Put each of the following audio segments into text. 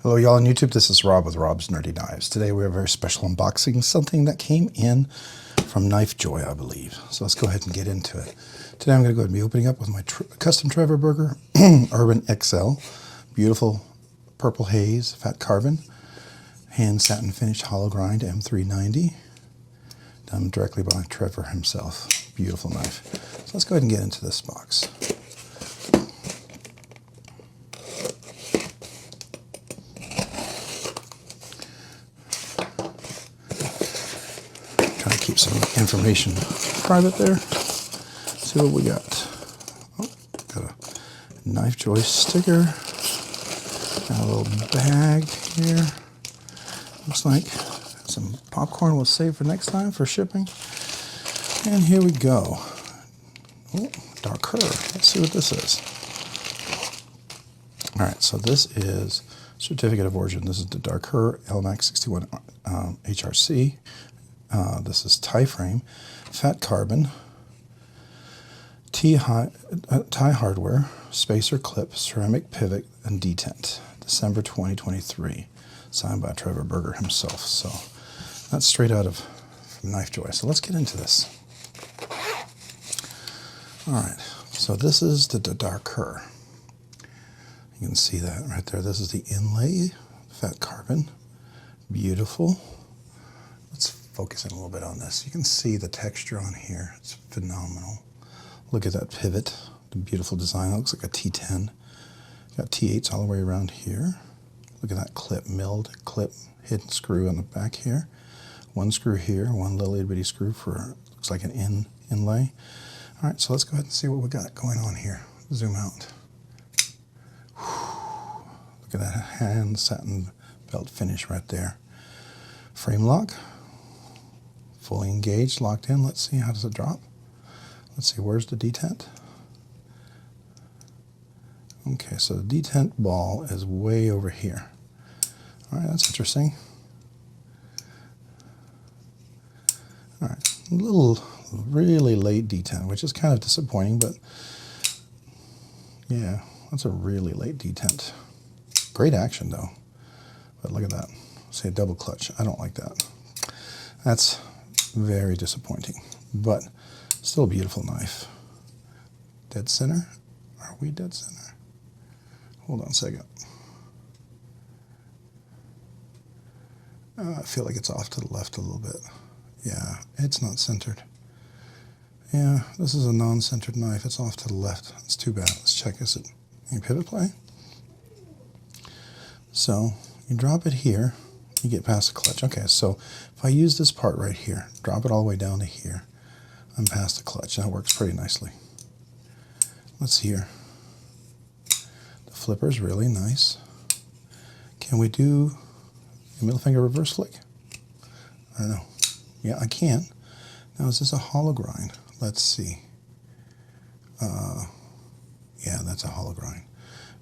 Hello y'all on YouTube, this is Rob with Rob's Nerdy Knives. Today we have a very special unboxing, something that came in from Knife Joy, I believe. So let's go ahead and get into it. Today I'm going to go ahead and be opening up with my Custom Trevor Burger Urban XL. Beautiful purple haze, fat carbon, hand satin finished hollow grind M390. Done directly by Trevor himself. Beautiful knife. So let's go ahead and get into this box. Trying to keep some information private there. Let's see what we got. Oh, got a Knife Joy sticker. Got a little bag here. Looks like some popcorn we'll save for next time for shipping. And here we go. Oh, Dakar. Let's see what this is. All right, so this is certificate of origin. This is the Dakar LMAX 61 HRC. This is tie frame, fat carbon, tie hardware, spacer clip, ceramic pivot, and detent. December 2023, signed by Trevor Burger himself. So that's straight out of Knife Joy. So let's get into this. All right, so this is the Dakar. You can see that right there. This is the Inlay, fat carbon, beautiful. Let's focus in a little bit on this. You can see the texture on here. It's phenomenal. Look at that pivot, the beautiful design. It looks like a T10. Got T8s all the way around here. Look at that clip, milled clip, hidden screw on the back here. One screw here, one little itty bitty screw for, looks like an inlay. All right, so let's go ahead and see what we got going on here. Zoom out. Whew. Look at that hand satin belt finish right there. Frame lock. Fully engaged, locked in. Let's see, how does it drop? Let's see, where's the detent? Okay, so the detent ball is way over here. All right, that's interesting. All right, a little really late detent, which is kind of disappointing, but yeah, that's a really late detent. Great action though, but look at that. Say a double clutch. I don't like that. That's very disappointing, but still a beautiful knife. Dead center? Are we dead center? Hold on a second. I feel like it's off to the left a little bit. Yeah, it's not centered. Yeah, this is a non-centered knife. It's off to the left. It's too bad. Let's check. Is it any pivot play? So you drop it here, you get past the clutch. Okay, so if I use this part right here, drop it all the way down to here, I'm past the clutch. That works pretty nicely. Let's see here. The flipper's really nice. Can we do a middle finger reverse flick? I don't know. Yeah, I can. Now, is this a hollow grind? Let's see. Yeah, that's a hollow grind.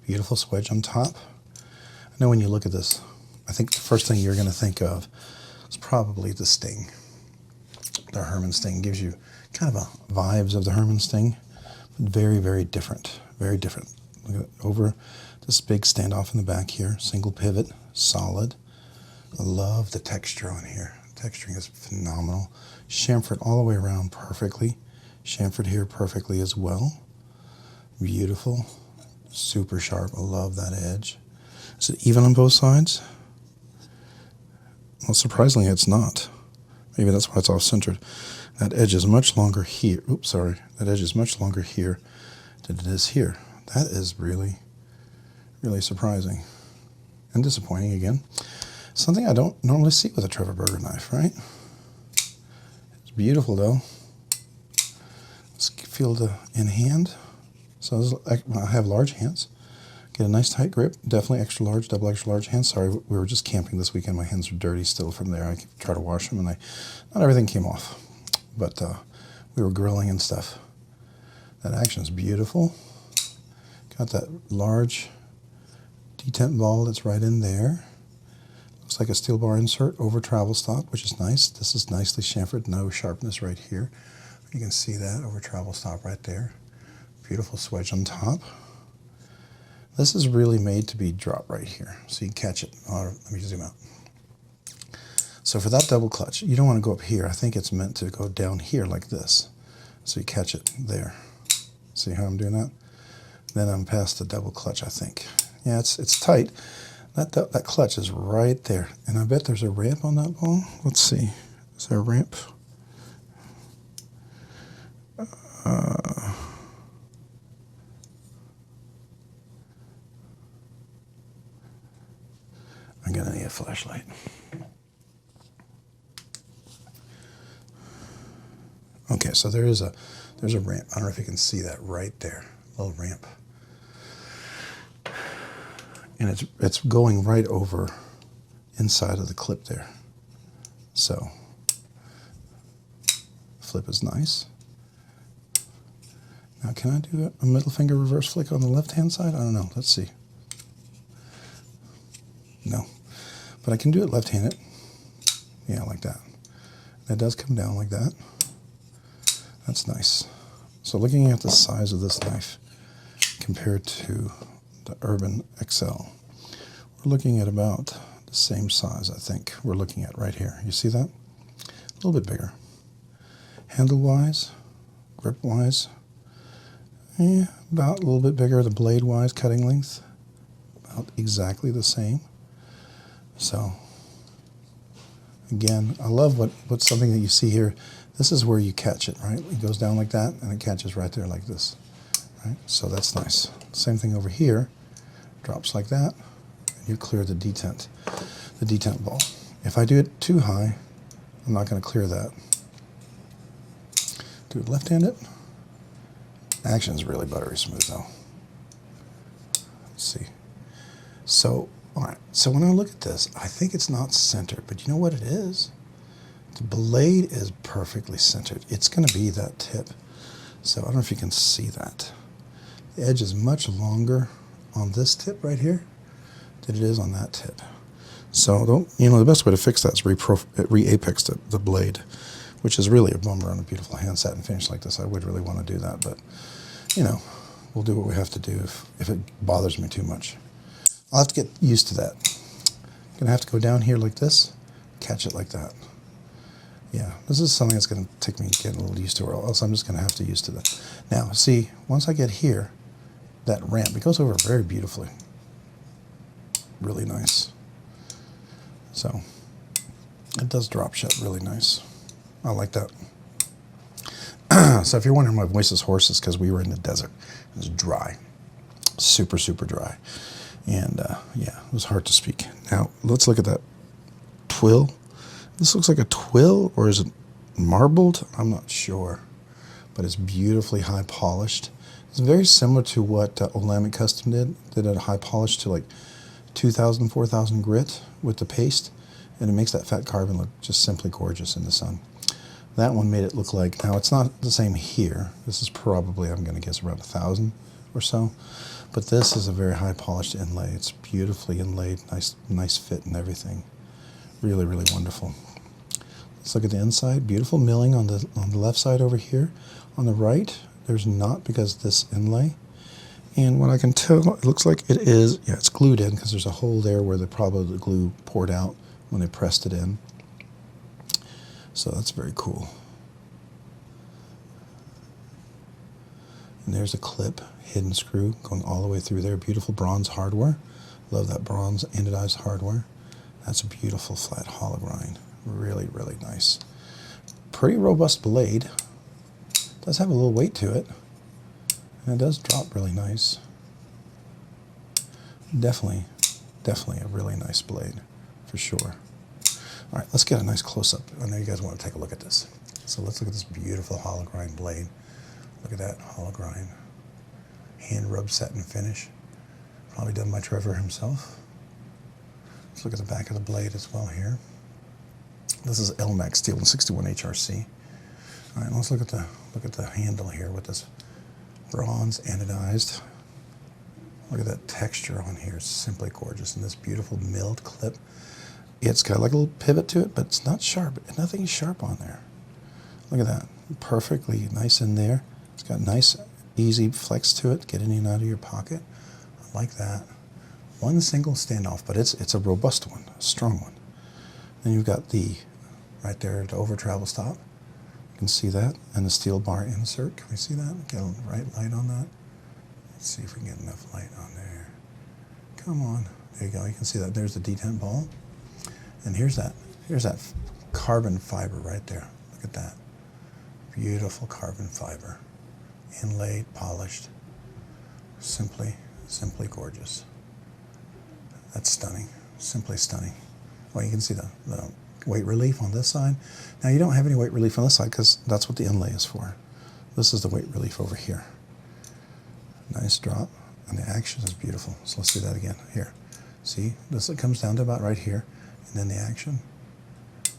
Beautiful swedge on top. I know when you look at this, I think the first thing you're going to think of is probably the Sting. The Herman Sting gives you kind of a vibes of the Herman Sting, but very, very different. Very different. Look at it, over this big standoff in the back here, single pivot, solid. I love the texture on here. The texturing is phenomenal. Chamfered all the way around perfectly. Chamfered here perfectly as well. Beautiful. Super sharp. I love that edge. Is it even on both sides? Well, surprisingly, it's not. Maybe that's why it's off-centered. That edge is much longer here. Oops, sorry. That edge is much longer here than it is here. That is really, really surprising. And disappointing again. Something I don't normally see with a Trevor Burger knife, right? It's beautiful, though. Let's feel the in hand. So I have large hands. Get a nice tight grip. Definitely extra large, double extra large hands. Sorry, we were just camping this weekend. My hands are dirty still from there. I try to wash them, and not everything came off. But we were grilling and stuff. That action is beautiful. Got that large detent ball that's right in there. Looks like a steel bar insert over travel stop, which is nice. This is nicely chamfered. No sharpness right here. You can see that over travel stop right there. Beautiful swedge on top. This is really made to be dropped right here, so you can catch it. Let me zoom out. So for that double clutch, you don't want to go up here. I think it's meant to go down here like this, so you catch it there. See how I'm doing that? Then I'm past the double clutch, I think. Yeah, it's tight. That clutch is right there, and I bet there's a ramp on that ball. Let's see. Is there a ramp? I'm gonna need a flashlight. Okay, so there's a ramp. I don't know if you can see that right there, little ramp, and it's going right over inside of the clip there. So flip is nice. Now, can I do a middle finger reverse flick on the left-hand side? I don't know. Let's see. No. But I can do it left-handed. Yeah, like that. That does come down like that. That's nice. So looking at the size of this knife compared to the Urban XL, we're looking at about the same size, I think, we're looking at right here. You see that? A little bit bigger. Handle-wise, grip-wise, yeah, about a little bit bigger. The blade-wise, cutting length, about exactly the same. So, again, I love what's something that you see here. This is where you catch it, right? It goes down like that, and it catches right there like this, right? So that's nice. Same thing over here. Drops like that, and you clear the detent ball. If I do it too high, I'm not going to clear that. Do it left-handed. Action's really buttery smooth, though. Let's see. So, all right. So when I look at this, I think it's not centered, but you know what it is? The blade is perfectly centered. It's going to be that tip. So I don't know if you can see that. The edge is much longer on this tip right here than it is on that tip. So the best way to fix that is re-apex the blade, which is really a bummer on a beautiful hand satin finish like this. I would really want to do that, but we'll do what we have to do if it bothers me too much. I'll have to get used to that. I'm gonna have to go down here like this, catch it like that. Yeah, this is something that's gonna take me getting a little used to, or else I'm just gonna have to used to that. Now, see, once I get here, that ramp, it goes over very beautifully. Really nice. So, it does drop shut really nice. I like that. So if you're wondering my voice is hoarse, it's because we were in the desert. It was dry. Super, super dry. And yeah, it was hard to speak. Now, let's look at that twill. This looks like a twill, or is it marbled? I'm not sure. But it's beautifully high polished. It's very similar to what Olamic Custom did. They did a high polish to like 2,000, 4,000 grit with the paste. And it makes that fat carbon look just simply gorgeous in the sun. That one made it look like, now it's not the same here. This is probably, I'm going to guess, around 1,000 or so. But this is a very high polished inlay. It's beautifully inlaid, nice fit and everything. Really, really wonderful. Let's look at the inside. Beautiful milling on the left side over here. On the right, there's not, because of this inlay. And what I can tell, it looks like it is, yeah, it's glued in because there's a hole there where probably the glue poured out when they pressed it in. So that's very cool. And there's a clip, hidden screw, going all the way through there. Beautiful bronze hardware. Love that bronze anodized hardware. That's a beautiful flat hollow grind. Really, really nice. Pretty robust blade. Does have a little weight to it. And it does drop really nice. Definitely a really nice blade, for sure. All right, let's get a nice close-up. I know you guys want to take a look at this. So let's look at this beautiful hollow grind blade. Look at that hollow grind. Hand rubbed satin finish. Probably done by Trevor himself. Let's look at the back of the blade as well here. This is LMAX steel and 61 HRC. All right, let's look at the handle here with this bronze anodized. Look at that texture on here. It's simply gorgeous. And this beautiful milled clip. It's got like a little pivot to it, but it's not sharp. Nothing sharp on there. Look at that. Perfectly nice in there. It's got nice, easy flex to it. Get in and out of your pocket. I like that. One single standoff, but it's a robust one, a strong one. Then you've got the, right there, the over travel stop. You can see that, and the steel bar insert. Can we see that? Get a right light on that. Let's see if we can get enough light on there. Come on. There you go. You can see that. There's the detent ball. And here's that carbon fiber right there. Look at that. Beautiful carbon fiber. Inlaid, polished. Simply gorgeous. That's stunning. Simply stunning. Well, you can see the weight relief on this side. Now, you don't have any weight relief on this side because that's what the inlay is for. This is the weight relief over here. Nice drop. And the action is beautiful. So let's do that again. Here. See? This it comes down to about right here. And then the action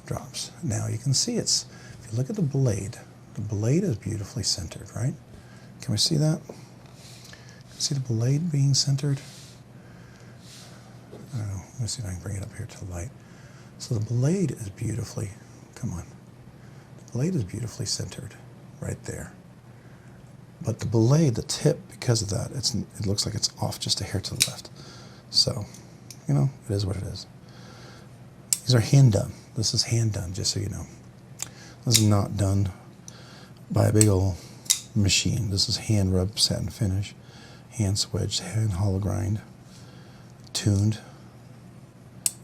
drops. Now you can see if you look at the blade is beautifully centered, right? Can we see that? See the blade being centered? I don't know. Let me see if I can bring it up here to the light. So the blade is beautifully, come on. The blade is beautifully centered right there. But the blade, the tip, because of that, it looks like it's off just a hair to the left. So, you know, it is what it is. These are hand done. This is hand done, just so you know. This is not done by a big old machine. This is hand rubbed satin finish, hand swedged, hand hollow grind, tuned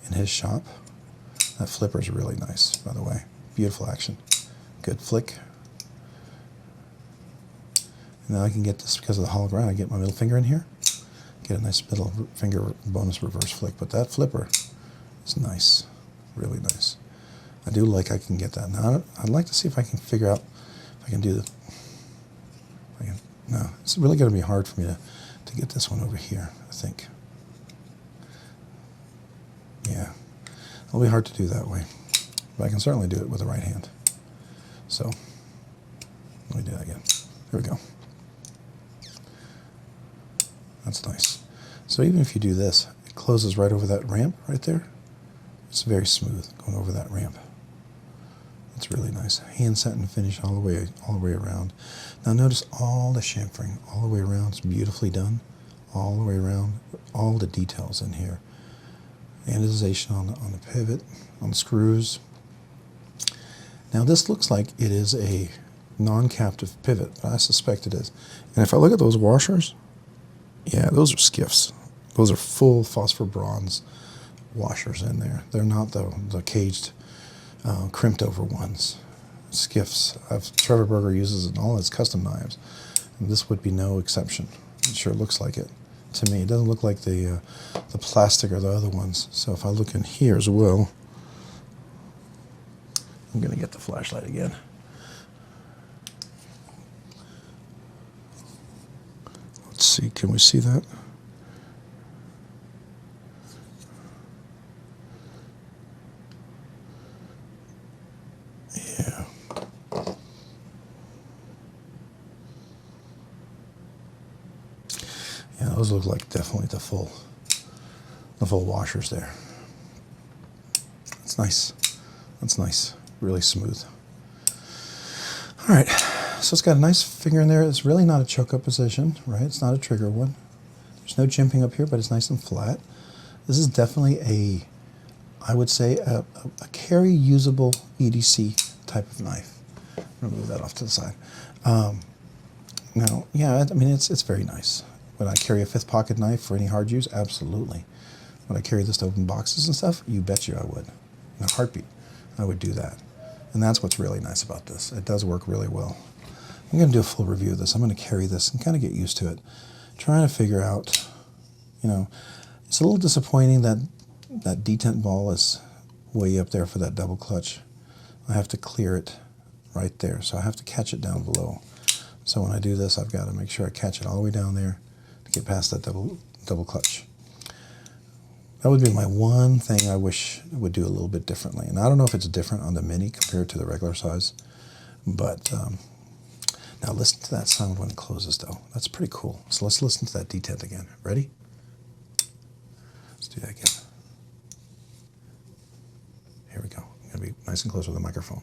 in his shop. That flipper is really nice, by the way. Beautiful action. Good flick. And now I can get this, because of the hollow grind, I get my middle finger in here, get a nice middle finger bonus reverse flick. But that flipper is nice, really nice. I do like I can get that. Now, I'd like to see if I can figure out if I can do the, no, it's really going to be hard for me to get this one over here, I think. Yeah, it'll be hard to do that way, but I can certainly do it with the right hand. So, let me do that again. There we go. That's nice. So even if you do this, it closes right over that ramp right there. It's very smooth going over that ramp. That's really nice. Hand satin finish all the way around. Now notice all the chamfering all the way around. It's beautifully done all the way around. All the details in here. Anodization on the pivot, on the screws. Now this looks like it is a non-captive pivot, but I suspect it is. And if I look at those washers, yeah, those are Skiffs. Those are full phosphor bronze washers in there. They're not the caged, crimped over ones. Skiffs. Trevor Burger uses it in all its custom knives, and this would be no exception. It sure looks like it to me. It doesn't look like the plastic or the other ones. So if I look in here as well, I'm going to get the flashlight again. Let's see, can we see that? Yeah. Yeah, those look like definitely the full washers there. That's nice. That's nice. Really smooth. All right, so it's got a nice finger in there. It's really not a choke-up position, right? It's not a trigger one. There's no jimping up here, but it's nice and flat. This is definitely I would say, a carry-usable EDC type of knife. I'm going to move that off to the side. Now, yeah, I mean, it's very nice. Would I carry a fifth pocket knife for any hard use? Absolutely. Would I carry this to open boxes and stuff? You bet you I would. In a heartbeat, I would do that. And that's what's really nice about this. It does work really well. I'm going to do a full review of this. I'm going to carry this and kind of get used to it. Trying to figure out, you know, it's a little disappointing that that detent ball is way up there for that double clutch. I have to clear it right there, so I have to catch it down below. So when I do this, I've got to make sure I catch it all the way down there to get past that double clutch. That would be my one thing I wish I would do a little bit differently. And I don't know if it's different on the Mini compared to the regular size, but now listen to that sound when it closes, though. That's pretty cool. So let's listen to that detent again. Ready? Let's do that again. Here we go. I'm going to be nice and close with the microphone.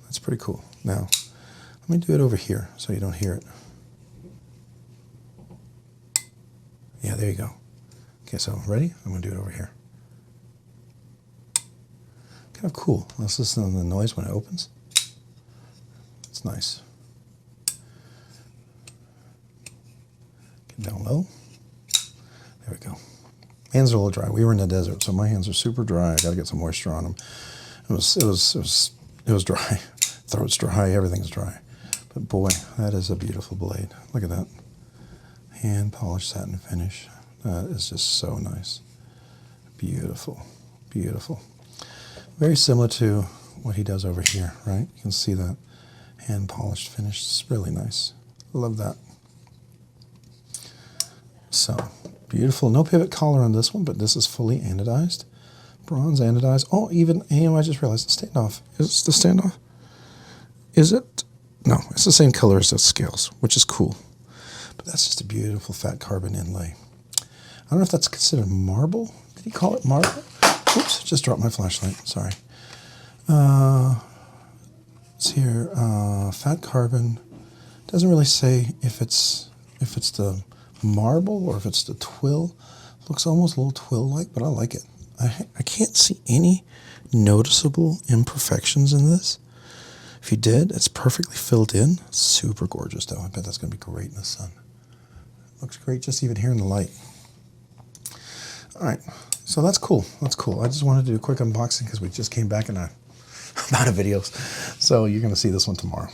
That's pretty cool. Now, let me do it over here so you don't hear it. there you go. Okay, so ready? I'm going to do it over here. Kind of cool. Let's listen to the noise when it opens. It's nice. Get down low. There we go. Hands are a little dry. We were in the desert, so my hands are super dry. I got to get some moisture on them. It was dry. Throat's dry. Everything's dry. But boy, that is a beautiful blade. Look at that. Hand polished satin finish. That is just so nice. Beautiful, beautiful. Very similar to what he does over here, right? You can see that hand polished finish. It's really nice. Love that. So beautiful. No pivot collar on this one, but this is fully anodized. Bronze anodized. Oh, even I just realized the standoff. Is the standoff? Is it? No, it's the same color as the scales, which is cool. But that's just a beautiful fat carbon inlay. I don't know if that's considered marble. Did he call it marble? Oops, just dropped my flashlight. Sorry. It's here. Fat carbon. Doesn't really say if it's the marble or if it's the twill. Looks almost a little twill-like, but I like it. I can't see any noticeable imperfections in this. If you did, it's perfectly filled in. Super gorgeous, though. I bet that's going to be great in the sun. Looks great just even here in the light. All right, so that's cool. That's cool. I just wanted to do a quick unboxing because we just came back in a amount of videos. So you're going to see this one tomorrow.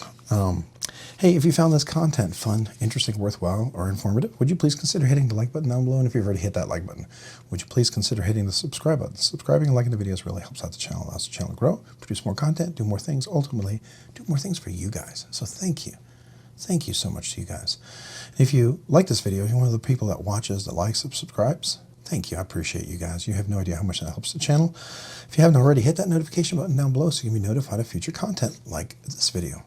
Hey, if you found this content fun, interesting, worthwhile, or informative, would you please consider hitting the like button down below? And if you've already hit that like button, would you please consider hitting the subscribe button? Subscribing and liking the videos really helps out the channel, allows the channel to grow, produce more content, do more things, ultimately do more things for you guys. So thank you. Thank you so much to you guys. If you like this video, you're one of the people that watches, that likes, and subscribes, thank you. I appreciate you guys. You have no idea how much that helps the channel. If you haven't already, hit that notification button down below so you can be notified of future content like this video.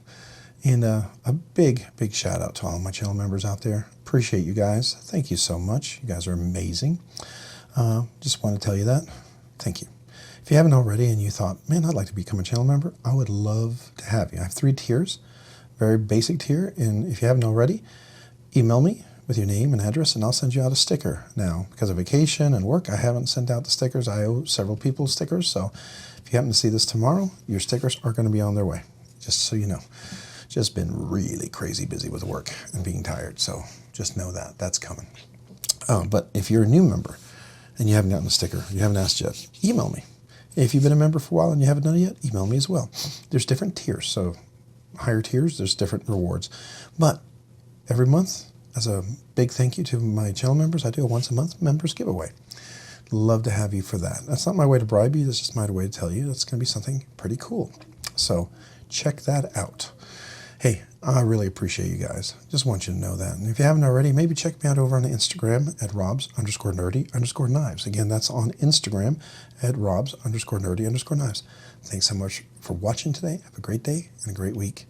And a big, big shout out to all my channel members out there. Appreciate you guys. Thank you so much. You guys are amazing. Just want to tell you that. Thank you. If you haven't already and you thought, man, I'd like to become a channel member, I would love to have you. I have 3 tiers. Very basic tier. And if you haven't already, email me with your name and address, and I'll send you out a sticker. Now, because of vacation and work, I haven't sent out the stickers. I owe several people stickers. So if you happen to see this tomorrow, your stickers are going to be on their way, just so you know. Just been really crazy busy with work and being tired, so just know that that's coming. But if you're a new member and you haven't gotten a sticker, you haven't asked yet, email me. If you've been a member for a while and you haven't done it yet, email me as well. There's different tiers, so higher tiers, there's different rewards. But every month, as a big thank you to my channel members, I do a once a month members giveaway. Love to have you for that. That's not my way to bribe you, that's just my way to tell you that's going to be something pretty cool. So check that out. Hey, I really appreciate you guys. Just want you to know that. And if you haven't already, maybe check me out over on Instagram at robs_nerdy_knives. Again, that's on Instagram at robs_nerdy_knives. Thanks so much for watching today. Have a great day and a great week.